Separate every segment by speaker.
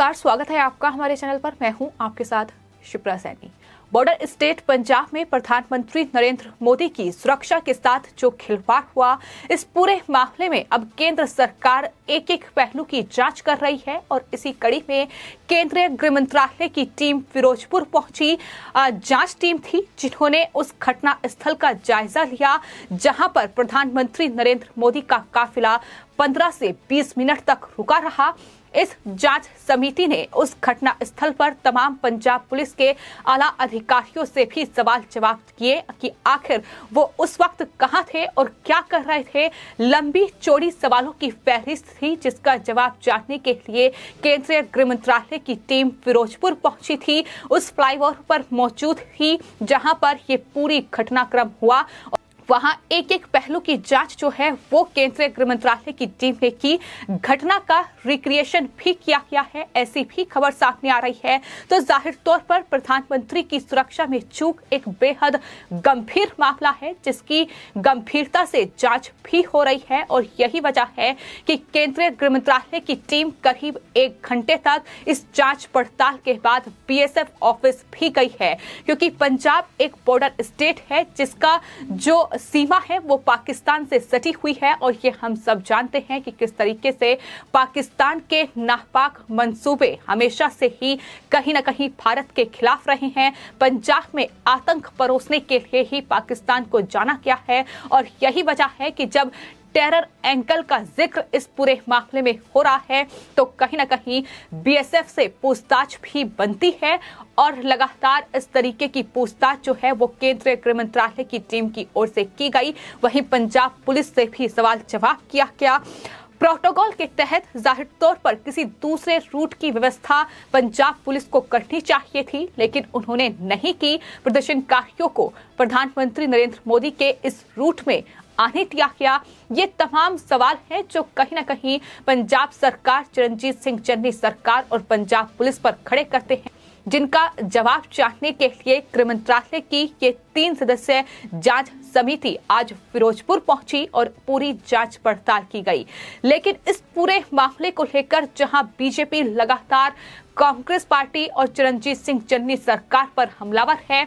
Speaker 1: नमस्कार, स्वागत है आपका हमारे चैनल पर। मैं हूं आपके साथ शिप्रा सैनी। बॉर्डर स्टेट पंजाब में प्रधानमंत्री नरेंद्र मोदी की सुरक्षा के साथ जो खिलवाड़ हुआ, इस पूरे मामले में अब केंद्र सरकार एक एक पहलू की जांच कर रही है और इसी कड़ी में केंद्रीय गृह मंत्रालय की टीम फिरोजपुर पहुंची। जांच टीम थी जिन्होंने उस घटना स्थल का जायजा लिया जहां पर प्रधानमंत्री नरेंद्र मोदी का काफिला 15 से 20 मिनट तक रुका रहा। इस जांच समिति ने उस घटना स्थल पर तमाम पंजाब पुलिस के आला अधिकारियों से भी सवाल जवाब किए कि आखिर वो उस वक्त कहां थे और क्या कर रहे थे। लंबी चौड़ी सवालों की फहरिस्त थी जिसका जवाब जानने के लिए केंद्रीय गृह मंत्रालय की टीम फिरोजपुर पहुंची थी। उस फ्लाईओवर पर मौजूद थी जहां पर ये पूरी घटनाक्रम हुआ। वहां एक एक पहलू की जांच जो है वो केंद्रीय गृह मंत्रालय की टीम ने की। घटना का रिक्रिएशन भी किया गया है, ऐसी भी खबर सामने आ रही है। तो जाहिर तौर पर प्रधानमंत्री की सुरक्षा में चूक एक बेहद गंभीर मामला है जिसकी गंभीरता से जांच भी हो रही है और यही वजह है कि केंद्रीय गृह मंत्रालय की टीम करीब 1 घंटे तक इस जांच पड़ताल के बाद बीएसएफ ऑफिस भी गई है, क्योंकि पंजाब एक बॉर्डर स्टेट है जिसका जो सीमा है वो पाकिस्तान से सटी हुई है और ये हम सब जानते हैं कि किस तरीके से पाकिस्तान के नापाक मंसूबे हमेशा से ही कहीं ना कहीं भारत के खिलाफ रहे हैं। पंजाब में आतंक परोसने के लिए ही पाकिस्तान को जाना गया है और यही वजह है कि जब टेरर एंगल का जिक्र इस पूरे मामले में हो रहा है तो कहीं ना कहीं बीएसएफ से पूछताछ भी बनती है और लगातार इस तरीके की पूछताछ जो है वो केंद्रीय गृह मंत्रालय की टीम की ओर से की गई। वहीं पंजाब पुलिस से भी सवाल जवाब किया गया। प्रोटोकॉल के तहत जाहिर तौर पर किसी दूसरे रूट की व्यवस्था पंजाब पुलिस को करनी चाहिए थी, लेकिन उन्होंने नहीं की। प्रदर्शनकारियों को प्रधानमंत्री नरेंद्र मोदी के इस रूट में आने दिया गया। ये तमाम सवाल हैं जो कहीं ना कहीं पंजाब सरकार, चरणजीत सिंह चन्नी सरकार और पंजाब पुलिस पर खड़े करते हैं, जिनका जवाब जानने के लिए गृह मंत्रालय की ये 3 सदस्यीय जांच समिति आज फिरोजपुर पहुंची और पूरी जांच पड़ताल की गई। लेकिन इस पूरे मामले को लेकर जहां बीजेपी लगातार कांग्रेस पार्टी और चरणजीत सिंह चन्नी सरकार पर हमलावर है,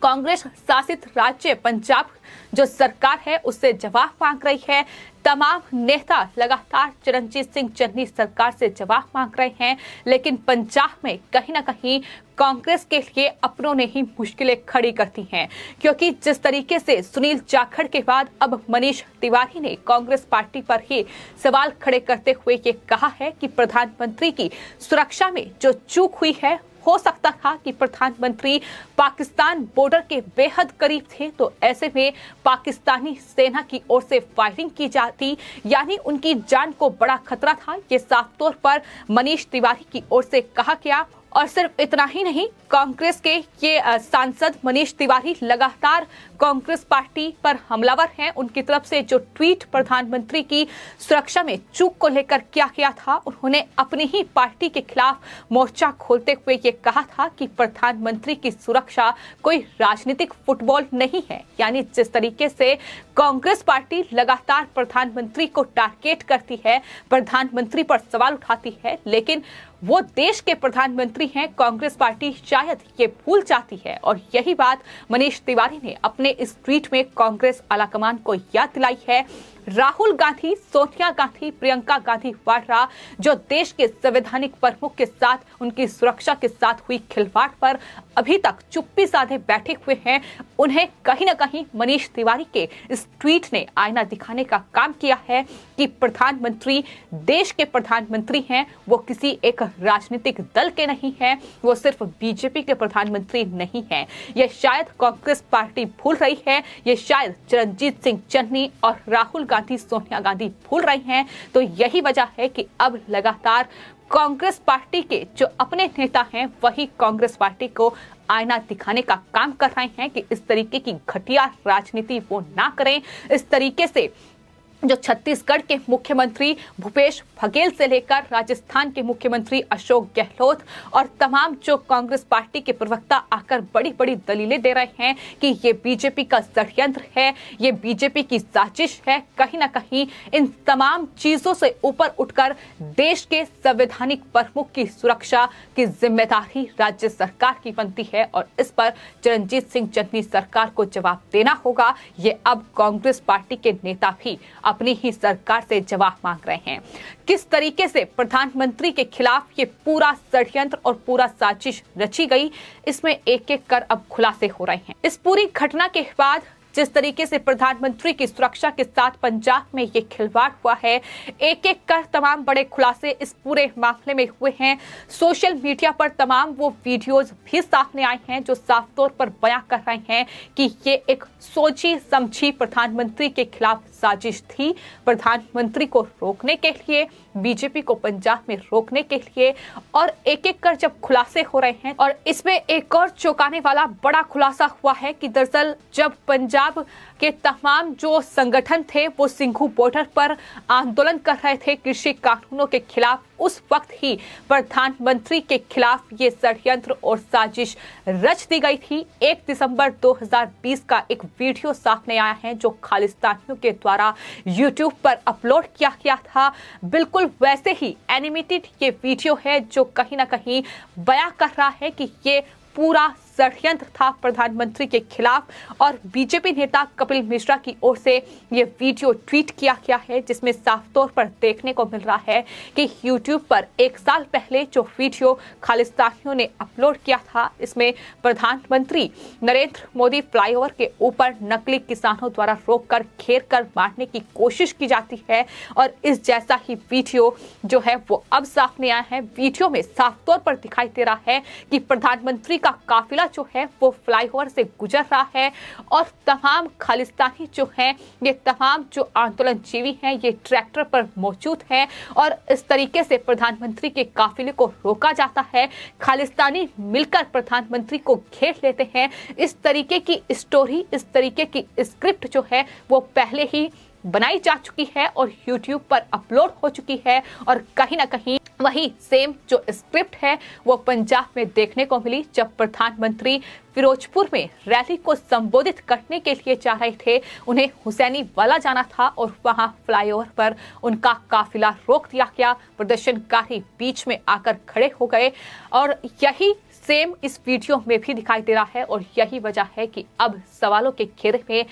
Speaker 1: कांग्रेस शासित राज्य पंजाब जो सरकार है उससे जवाब मांग रही है। तमाम नेता लगातार चरणजीत सिंह चन्नी सरकार से जवाब मांग रहे हैं, लेकिन पंजाब में कहीं ना कहीं कांग्रेस के लिए अपनों ने ही मुश्किलें खड़ी करती हैं, क्योंकि जिस तरीके से सुनील जाखड़ के बाद अब मनीष तिवारी ने कांग्रेस पार्टी पर ही सवाल खड़े करते हुए ये कहा है कि प्रधानमंत्री की सुरक्षा में जो चूक हुई है, हो सकता था कि प्रधानमंत्री पाकिस्तान बॉर्डर के बेहद करीब थे तो ऐसे में पाकिस्तानी सेना की ओर से फायरिंग की जाती, यानी उनकी जान को बड़ा खतरा था। ये साफ तौर पर मनीष तिवारी की ओर से कहा गया। और सिर्फ इतना ही नहीं, कांग्रेस के ये सांसद मनीष तिवारी लगातार कांग्रेस पार्टी पर हमलावर हैं। उनकी तरफ से जो ट्वीट प्रधानमंत्री की सुरक्षा में चूक को लेकर किया गया था, उन्होंने अपनी ही पार्टी के खिलाफ मोर्चा खोलते हुए ये कहा था कि प्रधानमंत्री की सुरक्षा कोई राजनीतिक फुटबॉल नहीं है। यानी जिस तरीके से कांग्रेस पार्टी लगातार प्रधानमंत्री को टारगेट करती है, प्रधानमंत्री पर सवाल उठाती है, लेकिन वो देश के प्रधानमंत्री हैं। कांग्रेस पार्टी शायद ये भूल जाती है और यही बात मनीष तिवारी ने अपने इस ट्वीट में कांग्रेस आलाकमान को याद दिलाई है। राहुल गांधी, सोनिया गांधी, प्रियंका गांधी वाड्रा जो देश के संवैधानिक प्रमुख के साथ उनकी सुरक्षा के साथ हुई खिलवाड़ पर अभी तक चुप्पी साधे बैठे हुए हैं, उन्हें कहीं ना कहीं मनीष तिवारी के इस ट्वीट ने आईना दिखाने का काम किया है कि प्रधानमंत्री देश के प्रधानमंत्री हैं, वो किसी एक राजनीतिक दल के नहीं हैं, वो सिर्फ बीजेपी के प्रधानमंत्री नहीं हैं। ये शायद कांग्रेस पार्टी भूल रही है, ये शायद चरणजीत सिंह चन्नी और राहुल गांधी, सोनिया गांधी भूल रही हैं। तो यही वजह है कि अब लगातार कांग्रेस पार्टी के जो अपने नेता हैं वही कांग्रेस पार्टी को आईना दिखाने का काम कर रहे हैं कि इस तरीके की घटिया राजनीति वो ना करें। इस तरीके से जो छत्तीसगढ़ के मुख्यमंत्री भूपेश बघेल से लेकर राजस्थान के मुख्यमंत्री अशोक गहलोत और तमाम जो कांग्रेस पार्टी के प्रवक्ता आकर बड़ी बड़ी दलीलें दे रहे हैं कि ये बीजेपी का षड्यंत्र है, ये बीजेपी की साजिश है। कहीं ना कहीं इन तमाम चीजों से ऊपर उठकर देश के संवैधानिक प्रमुख की सुरक्षा की जिम्मेदारी राज्य सरकार की बनती है और इस पर चरणजीत सिंह चन्नी सरकार को जवाब देना होगा। ये अब कांग्रेस पार्टी के नेता भी अपनी ही सरकार से जवाब मांग रहे हैं। किस तरीके से प्रधानमंत्री के खिलाफ ये पूरा षड्यंत्र और पूरा साजिश रची गई, इसमें एक एक कर अब खुलासे हो रहे हैं। इस पूरी घटना के बाद जिस तरीके से प्रधानमंत्री की सुरक्षा के साथ पंजाब में ये खिलवाड़ हुआ है, एक एक कर तमाम बड़े खुलासे इस पूरे मामले में हुए हैं। सोशल मीडिया पर तमाम वो वीडियोस भी सामने आए हैं जो साफ तौर पर बयां कर रहे हैं कि ये एक सोची समझी प्रधानमंत्री के खिलाफ साजिश थी। प्रधानमंत्री को रोकने के लिए, बीजेपी को पंजाब में रोकने के लिए, और एक एक कर जब खुलासे हो रहे हैं और इसमें एक और चौंकाने वाला बड़ा खुलासा हुआ है कि दरअसल जब पंजाब के तमाम जो संगठन थे वो सिंघू बॉर्डर पर आंदोलन कर रहे थे कृषि कानूनों के खिलाफ, उस वक्त ही प्रधानमंत्री के खिलाफ ये षड्यंत्र और साजिश रच दी गई थी। 1 दिसंबर 2020 का एक वीडियो सामने आया है जो खालिस्तानियों के द्वारा यूट्यूब पर अपलोड किया गया था। बिल्कुल वैसे ही एनिमेटेड ये वीडियो है जो कहीं ना कहीं बयां कर रहा है कि ये पूरा षड्यंत्र था प्रधानमंत्री के खिलाफ। और बीजेपी नेता कपिल मिश्रा की ओर से ये वीडियो ट्वीट किया गया है जिसमें साफ तौर पर देखने को मिल रहा है कि यूट्यूब पर 1 साल पहले जो वीडियो खालिस्तानियों ने अपलोड किया था, इसमें प्रधानमंत्री नरेंद्र मोदी फ्लाईओवर के ऊपर नकली किसानों द्वारा रोककर घेर कर मारने की कोशिश की जाती है। और इस जैसा ही वीडियो जो है वो अब सामने आया है। वीडियो में साफ तौर पर दिखाई दे रहा है कि प्रधानमंत्री का काफिला जो है वो फ्लाईओवर से गुजर रहा है और तमाम खालिस्तानी जो हैं, ये तमाम जो आंदोलनजीवी हैं, ये ट्रैक्टर पर मौजूद हैं और इस तरीके से प्रधानमंत्री के काफिले को रोका जाता है। खालिस्तानी मिलकर प्रधानमंत्री को घेर लेते हैं। इस तरीके की स्टोरी, इस तरीके की स्क्रिप्ट जो है वो पहले ही बनाई जा चुकी है और YouTube पर अपलोड हो चुकी है। और कहीं ना कहीं वही सेम जो स्क्रिप्ट है वो पंजाब में देखने को मिली जब प्रधानमंत्री फिरोजपुर में रैली को संबोधित करने के लिए जा रहे थे। उन्हें हुसैनी वाला जाना था और वहां फ्लाईओवर पर उनका काफिला रोक दिया गया। प्रदर्शनकारी बीच में आकर खड़े हो गए और यही सेम इस वीडियो में भी दिखाई दे रहा है। और यही वजह है कि अब सवालों के घेरे में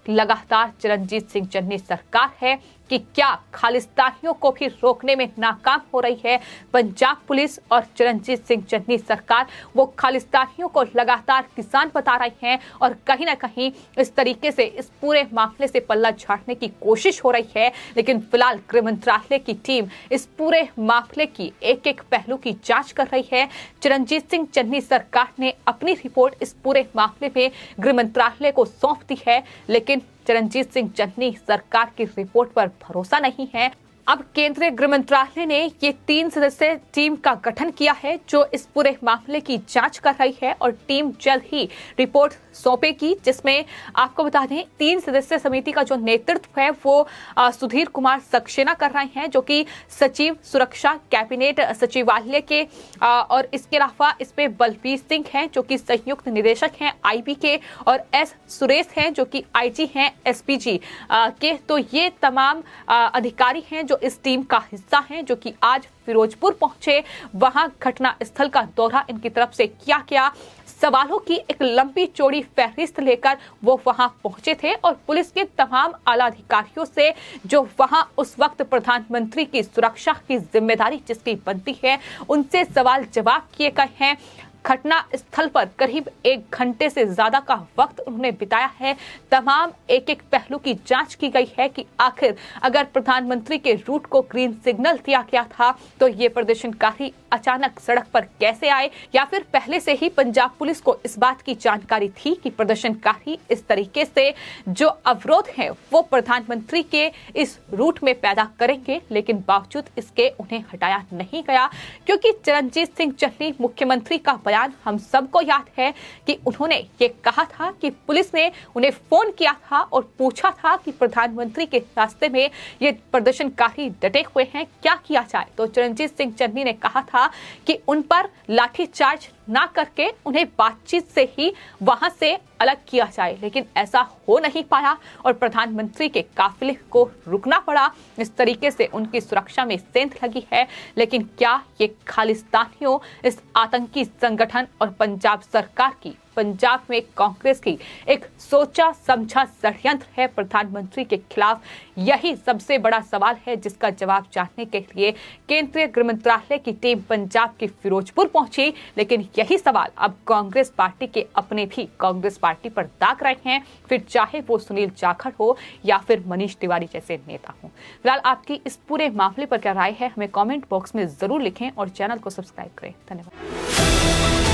Speaker 1: लगातार चरणजीत सिंह चन्नी सरकार है कि क्या खालिस्तानियों को भी रोकने में नाकाम हो रही है पंजाब पुलिस और चरणजीत सिंह चन्नी सरकार। वो खालिस्तानियों को लगातार किसान बता रही हैं और कहीं ना कहीं इस तरीके से इस पूरे मामले से पल्ला झाड़ने की कोशिश हो रही है। लेकिन फिलहाल गृह मंत्रालय की टीम इस पूरे मामले की एक एक पहलू की जांच कर रही है। चरणजीत सिंह चन्नी सरकार ने अपनी रिपोर्ट इस पूरे मामले में गृह मंत्रालय को सौंप दी है, लेकिन चरणजीत सिंह चन्नी सरकार की रिपोर्ट पर भरोसा नहीं है। अब केंद्रीय गृह मंत्रालय ने ये 3 सदस्यीय टीम का गठन किया है जो इस पूरे मामले की जांच कर रही है और टीम जल्द ही रिपोर्ट सौंपेगी, जिसमें आपको बता दें 3 सदस्यीय समिति का जो नेतृत्व है वो सुधीर कुमार सक्सेना कर रहे हैं जो कि सचिव सुरक्षा कैबिनेट सचिवालय के, और इसके अलावा इसमें बलबीर सिंह हैं जो कि संयुक्त निदेशक हैं IB के, और S सुरेश हैं जो कि IG हैं SPG के। तो ये तमाम अधिकारी हैं जो इस टीम का हिस्सा हैं जो कि आज फिरोजपुर पहुंचे। वहां घटना स्थल का दौरा इनकी तरफ से किया गया। सवालों की एक लंबी चौड़ी फहरिस्त लेकर वो वहां पहुंचे थे और पुलिस के तमाम आला अधिकारियों से जो वहां उस वक्त प्रधानमंत्री की सुरक्षा की जिम्मेदारी जिसकी बनती है उनसे सवाल जवाब किए गए हैं। घटना स्थल पर करीब 1 घंटे से ज्यादा का वक्त उन्होंने बिताया है। तमाम एक एक पहलू की जांच की गई है कि आखिर अगर प्रधानमंत्री के रूट को ग्रीन सिग्नल दिया गया था तो ये प्रदर्शनकारी अचानक सड़क पर कैसे आए, या फिर पहले से ही पंजाब पुलिस को इस बात की जानकारी थी कि प्रदर्शनकारी इस तरीके से जो अवरोध है वो प्रधानमंत्री के इस रूट में पैदा करेंगे, लेकिन बावजूद इसके उन्हें हटाया नहीं गया। क्योंकि चरणजीत सिंह चन्नी मुख्यमंत्री का बयान हम सबको याद है कि उन्होंने ये कहा था कि पुलिस ने उन्हें फोन किया था और पूछा था कि प्रधानमंत्री के रास्ते में ये प्रदर्शनकारी डटे हुए हैं, क्या किया जाए। तो चरणजीत सिंह चन्नी ने कहा था कि उन पर लाठीचार्ज ना करके उन्हें बातचीत से ही वहां से अलग किया जाए, लेकिन ऐसा हो नहीं पाया और प्रधानमंत्री के काफिले को रुकना पड़ा। इस तरीके से उनकी सुरक्षा में सेंध लगी है। लेकिन क्या ये खालिस्तानियों, इस आतंकी संगठन और पंजाब सरकार की, पंजाब में कांग्रेस की एक सोचा समझा षड्यंत्र है प्रधानमंत्री के खिलाफ? यही सबसे बड़ा सवाल है जिसका जवाब जानने के लिए केंद्रीय गृह मंत्रालय की टीम पंजाब के फिरोजपुर पहुंची। लेकिन यही सवाल अब कांग्रेस पार्टी के अपने भी कांग्रेस पार्टी पर दाग रहे हैं, फिर चाहे वो सुनील जाखड़ हो या फिर मनीष तिवारी जैसे नेता हो। फिलहाल आपकी इस पूरे मामले पर क्या राय है, हमें कमेंट बॉक्स में जरूर लिखें और चैनल को सब्सक्राइब करें। धन्यवाद।